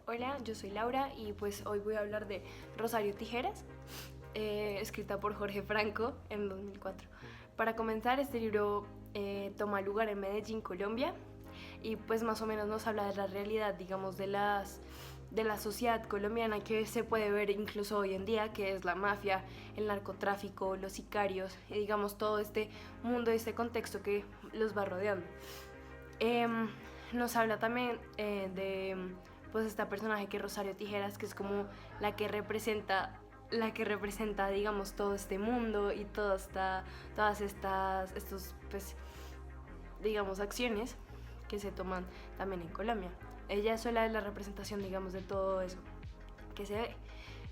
Hola, yo soy Laura y pues hoy voy a hablar de Rosario Tijeras, escrita por Jorge Franco en 2004. Para comenzar, este libro toma lugar en Medellín, Colombia, y pues más o menos nos habla de la realidad, digamos, de la sociedad colombiana que se puede ver incluso hoy en día, que es la mafia, el narcotráfico, los sicarios, y digamos todo este mundo, este contexto que los va rodeando. Eh, Nos habla también de pues esta personaje que es Rosario Tijeras, que es como la que representa, digamos, todo este mundo y todas estos, pues, digamos, acciones que se toman también en Colombia. Ella es sola de la representación, digamos, de todo eso que se ve.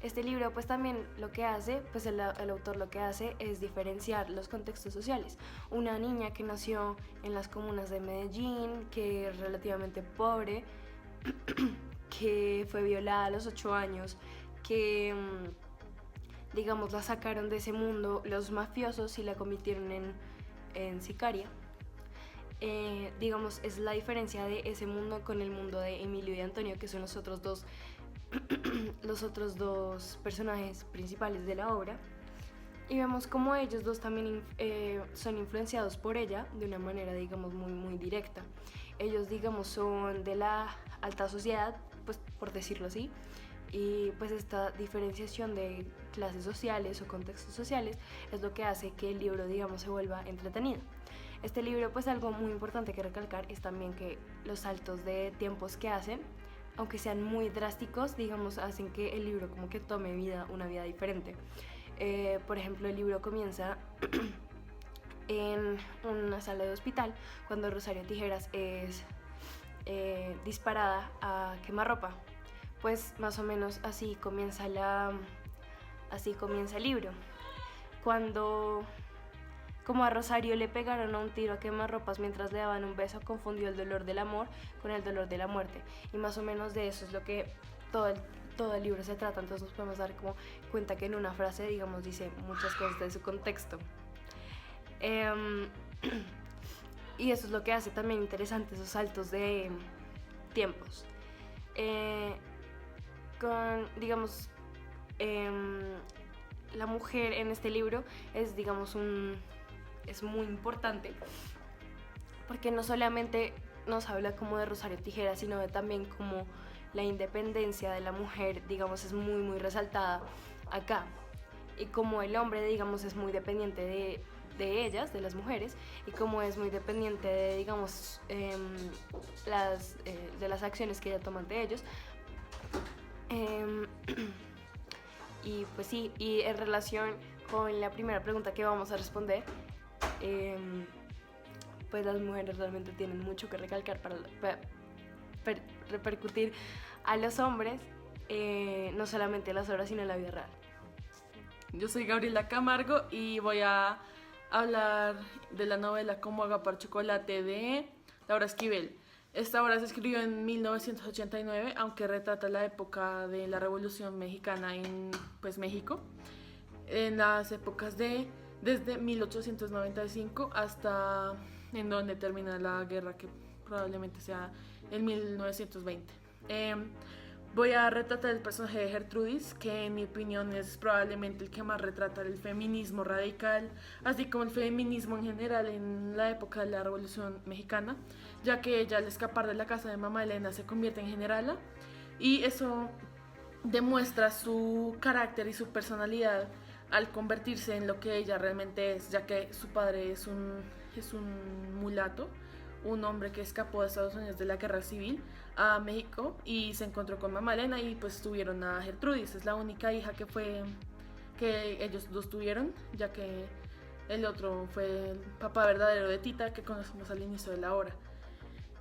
Este libro pues también lo que hace, pues el autor lo que hace es diferenciar los contextos sociales. Una niña que nació en las comunas de Medellín, que es relativamente pobre, que fue violada a los 8 años, que digamos la sacaron de ese mundo los mafiosos y la convirtieron en sicaria. Digamos, es la diferencia de ese mundo con el mundo de Emilio y Antonio, que son los otros dos personajes principales de la obra. Y vemos como ellos dos también son influenciados por ella de una manera, digamos, muy directa. Ellos, digamos, son de la alta sociedad, pues por decirlo así, y pues esta diferenciación de clases sociales o contextos sociales es lo que hace que el libro, digamos, se vuelva entretenido. Este libro, pues algo muy importante que recalcar es también que los saltos de tiempos que hacen, aunque sean muy drásticos, digamos, hacen que el libro como que tome una vida diferente. Por ejemplo, el libro comienza en una sala de hospital cuando Rosario Tijeras es disparada a quemarropa. Pues más o menos así comienza el libro. Cuando como a Rosario le pegaron a un tiro a quemarropas mientras le daban un beso, confundió el dolor del amor con el dolor de la muerte. Y más o menos de eso es lo que todo el libro se trata. Entonces nos podemos dar como cuenta que en una frase, digamos, dice muchas cosas de su contexto. Y eso es lo que hace también interesante esos saltos de tiempos. Eh, digamos, la mujer en este libro es, digamos, es muy importante porque no solamente nos habla como de Rosario Tijeras, sino de también como la independencia de la mujer, digamos, es muy resaltada acá. Y como el hombre, digamos, es muy dependiente de ellas, de las mujeres, y como es muy dependiente de, digamos, de las acciones que ella toma ante ellos. Y pues sí, y en relación con la primera pregunta que vamos a responder, pues las mujeres realmente tienen mucho que recalcar para repercutir a los hombres, no solamente en las obras, sino en la vida real. Yo soy Gabriela Camargo y voy a hablar de la novela Cómo agapar chocolate de Laura Esquivel. Esta obra se escribió en 1989, aunque retrata la época de la Revolución Mexicana en pues, México, en las épocas de desde 1895 hasta en donde termina la guerra, que probablemente sea en 1920. Voy a retratar el personaje de Gertrudis, que en mi opinión es probablemente el que más retrata el feminismo radical, así como el feminismo en general en la época de la Revolución Mexicana, ya que ella al escapar de la casa de mamá Elena se convierte en generala y eso demuestra su carácter y su personalidad al convertirse en lo que ella realmente es, ya que su padre es un mulato, un hombre que escapó de Estados Unidos de la guerra civil a México y se encontró con mamá Elena y pues tuvieron a Gertrudis, es la única hija que ellos dos tuvieron, ya que el otro fue el papá verdadero de Tita que conocemos al inicio de la obra.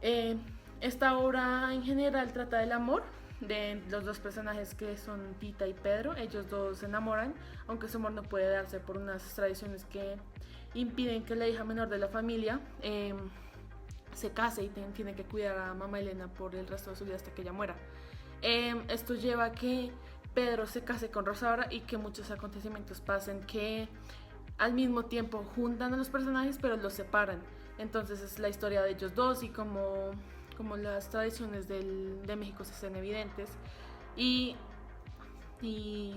Eh, Esta obra en general trata del amor de los dos personajes que son Tita y Pedro. Ellos dos se enamoran, aunque su amor no puede darse por unas tradiciones que impiden que la hija menor de la familia se case y tiene que cuidar a mamá Elena por el resto de su vida hasta que ella muera. Esto lleva a que Pedro se case con Rosaura y que muchos acontecimientos pasen que al mismo tiempo juntan a los personajes pero los separan. Entonces es la historia de ellos dos y como las tradiciones de México se hacen evidentes. Y, y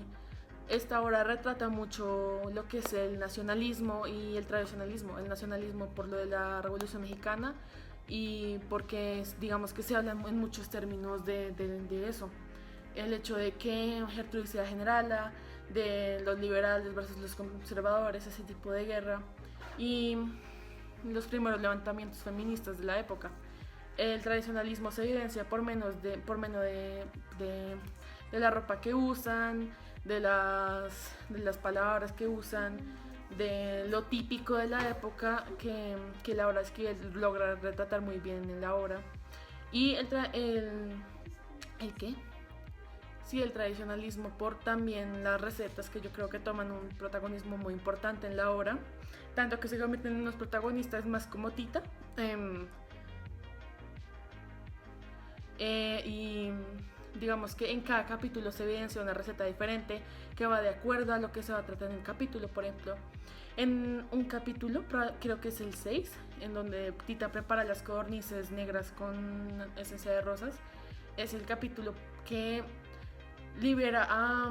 esta obra retrata mucho lo que es el nacionalismo y el tradicionalismo. El nacionalismo por lo de la Revolución Mexicana y porque digamos que se habla en muchos términos de eso. El hecho de que Gertrudis sea generala, de los liberales versus los conservadores, ese tipo de guerra, y los primeros levantamientos feministas de la época. El tradicionalismo se evidencia por menos de la ropa que usan, de las palabras que usan, de lo típico de la época que Laura Esquivel logra retratar muy bien en la obra. Y ¿el qué? Sí, el tradicionalismo por también las recetas que yo creo que toman un protagonismo muy importante en la obra, tanto que se convierten en unos protagonistas más como Tita. Y digamos que en cada capítulo se evidencia una receta diferente que va de acuerdo a lo que se va a tratar en el capítulo. Por ejemplo, en un capítulo, creo que es el 6, en donde Tita prepara las codornices negras con esencia de rosas, es el capítulo que libera a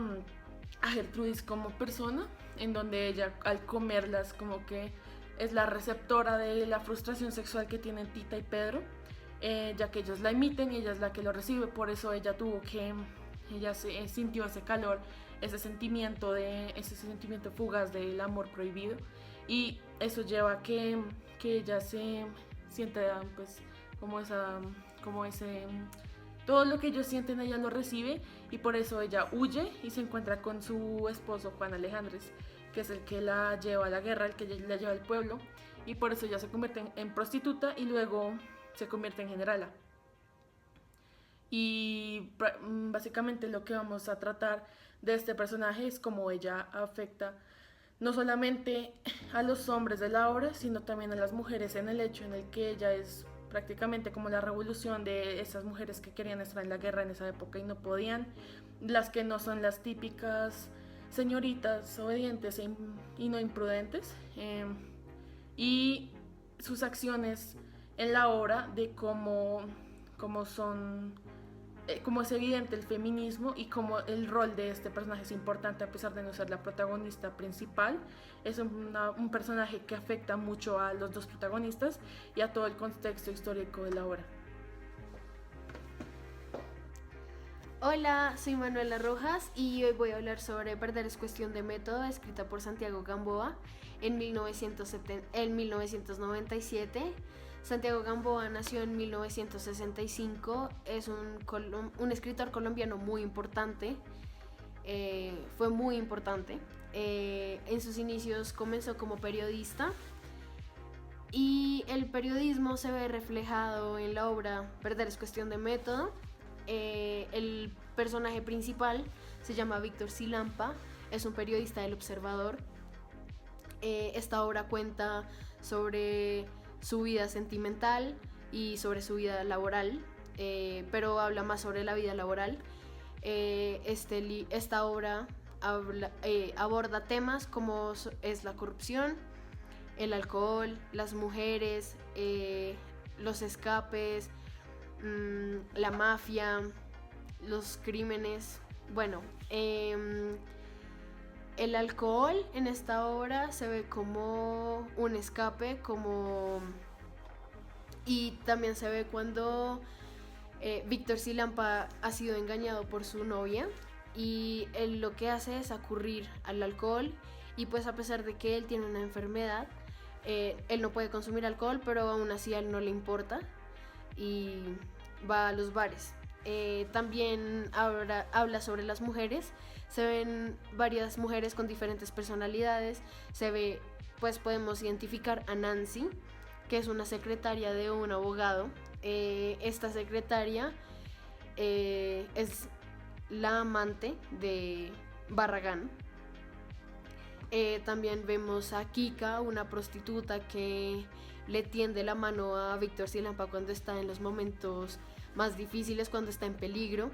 Gertrudis como persona, en donde ella al comerlas como que es la receptora de la frustración sexual que tienen Tita y Pedro, ya que ellos la emiten y ella es la que lo recibe. Por eso ella sintió ese calor, ese sentimiento fugaz del amor prohibido, y eso lleva a que ella se sienta pues como ese todo lo que ellos sienten ella lo recibe, y por eso ella huye y se encuentra con su esposo Juan Alejandres, que es el que la lleva a la guerra, el que la lleva al pueblo, y por eso ella se convierte en prostituta y luego se convierte en generala. Y básicamente lo que vamos a tratar de este personaje es cómo ella afecta no solamente a los hombres de la obra, sino también a las mujeres, en el hecho en el que ella es prácticamente como la revolución de esas mujeres que querían estar en la guerra en esa época y no podían, las que no son las típicas señoritas obedientes y no imprudentes, y sus acciones en la obra de cómo es evidente el feminismo y cómo el rol de este personaje es importante a pesar de no ser la protagonista principal. Es un personaje que afecta mucho a los dos protagonistas y a todo el contexto histórico de la obra. Hola, soy Manuela Rojas y hoy voy a hablar sobre Perder es cuestión de método, escrita por Santiago Gamboa en 1997. Santiago Gamboa nació en 1965, es un escritor colombiano muy importante, fue muy importante. En sus inicios comenzó como periodista y el periodismo se ve reflejado en la obra Perder es cuestión de método. El personaje principal se llama Víctor Silampa, es un periodista del Observador. Esta obra cuenta sobre su vida sentimental y sobre su vida laboral, pero habla más sobre la vida laboral. Esta obra aborda temas como es la corrupción, el alcohol, las mujeres, los escapes, la mafia, los crímenes. Bueno, el alcohol en esta obra se ve como un escape, y también se ve cuando Víctor Silampa ha sido engañado por su novia y él lo que hace es acudir al alcohol, y pues a pesar de que él tiene una enfermedad, él no puede consumir alcohol, pero aún así a él no le importa y va a los bares. También habla sobre las mujeres. Se ven varias mujeres con diferentes personalidades. Pues podemos identificar a Nancy, que es una secretaria de un abogado. Esta secretaria es la amante de Barragán. También vemos a Kika, una prostituta que le tiende la mano a Víctor Silampa cuando está en los momentos más difíciles, cuando está en peligro.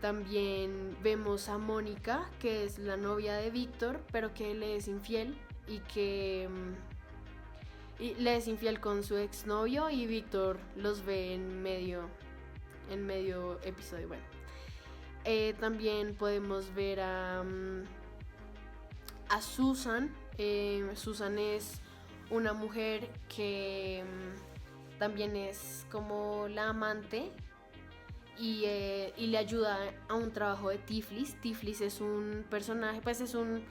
También vemos a Mónica, que es la novia de Víctor, pero que le es infiel y que y le es infiel con su exnovio y Víctor los ve en medio episodio. Bueno, también podemos ver a Susan. Susan es una mujer que también es como la amante y le ayuda a un trabajo de Tiflis. Tiflis es un personaje, pues es un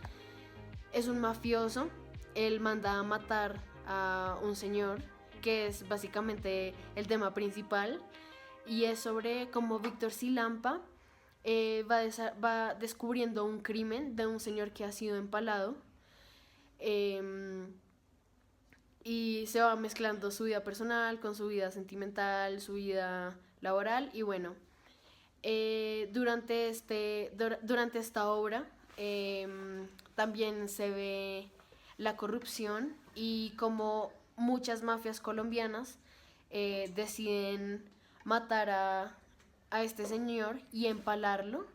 mafioso. Él manda a matar a un señor, que es básicamente el tema principal, y es sobre cómo Víctor Silampa va descubriendo un crimen de un señor que ha sido empalado, y se va mezclando su vida personal con su vida sentimental, su vida laboral, y bueno, durante esta obra también se ve la corrupción y como muchas mafias colombianas deciden matar a este señor y empalarlo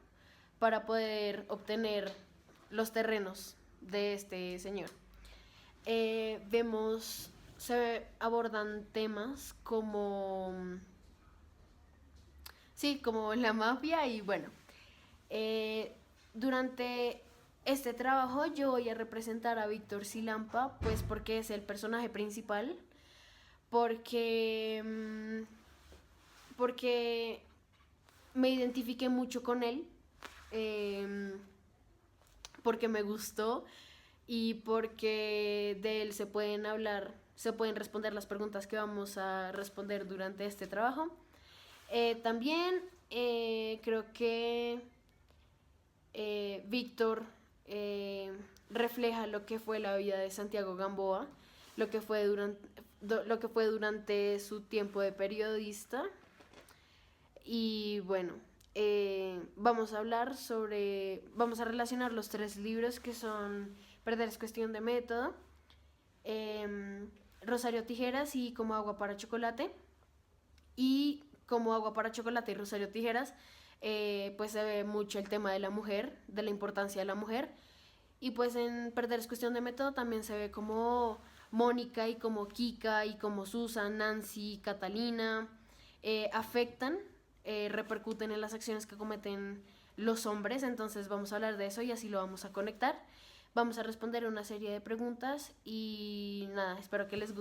para poder obtener los terrenos de este señor. Se abordan temas como la mafia y bueno, durante este trabajo yo voy a representar a Víctor Silampa, pues porque es el personaje principal, porque me identifiqué mucho con él, porque me gustó y porque de él se pueden responder las preguntas que vamos a responder durante este trabajo. También creo que Víctor refleja lo que fue la vida de Santiago Gamboa, lo que fue durante su tiempo de periodista. Y bueno, vamos a relacionar los 3 libros, que son Perder es cuestión de método, Rosario Tijeras y Como agua para chocolate. Y Como agua para chocolate y Rosario Tijeras, pues se ve mucho el tema de la mujer, de la importancia de la mujer. Y pues en Perder es cuestión de método también se ve como Mónica y como Kika y como Susan, Nancy, Catalina afectan, repercuten en las acciones que cometen los hombres. Entonces vamos a hablar de eso y así lo vamos a conectar. Vamos a responder una serie de preguntas y nada, espero que les guste.